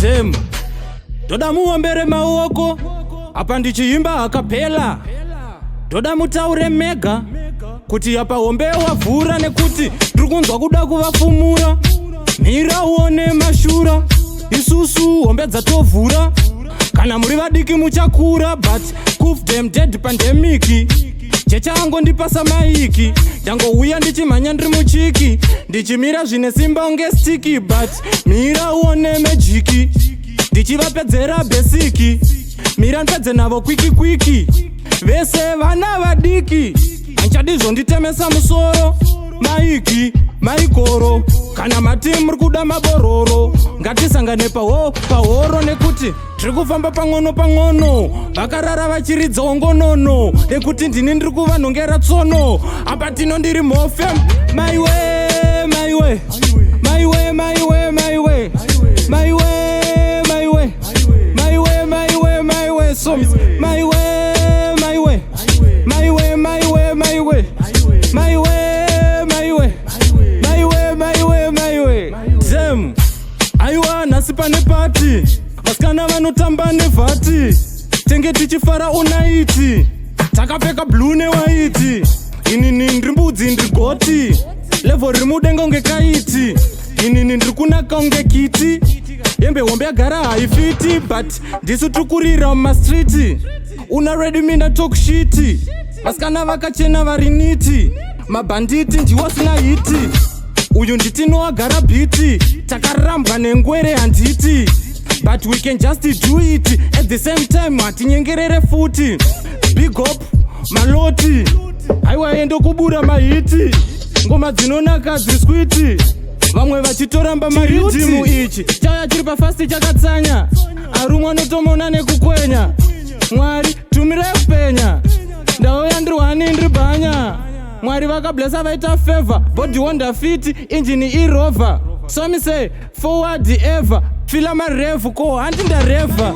Tem Toda muombere maoko apa ndichiimba akapela. Toda mutaure mega kuti apa ombe wavhura nekuti tirikunzwa kuda kuvafumura. Mira uone mashura isusu ombe dzatovhura. Kana Murivadiki Muchakura but kuf them dead pandemic. Checha ango ndipasa maiki ndangouya ndichimhanya ndiri muchiki ndichimira zvine simba unge sticky but mira uone majiki ndichivapedzera besiki mira ndipedze navo kwiki vese vana vadiki hanchadizvonditemesa musoro maiki maikoro kana mati muri kuda mabororo ngatisangane pahoro nekuti tiri kufamba pang'ono vakarara vachiridza ongonono nekuti ndini ndiri kuvanhongera tsono apa tino ndiri mhofe maiwe soms maiwe Dem aiwa nhasi pane pati vasikana vanotamba nevhati tenge tichifara unaiti takapfeka blue newaiti inini ndiri mbudzi ndiri goti level riri mudenga unge kaiti inini ndiri kunaka unge kiti yembe hombe yagara haifiti but ndisu tukurira mumastriti una ready mina talk shiti vasikana vakachena vari niti mabhanditi ndiwo sina hiti uyu nditino agara biti takarambwa nengwere handiti but we can just do it at the same time hatinyengerere futi big up maloti aiwa endo kubura mahiti ngoma dzinonaka dziswiti vamwe vachitoramba maridhimu ichi chaya chiri pafasti chakatsanya arumwe anotomona nekukwenya mwari tumirai kupenya ndauya ndiri hani ndiri bhanya mwari vakablesa vaita favor body wonder fit injini irova so me say forward ever fila marevu ko handi ndareva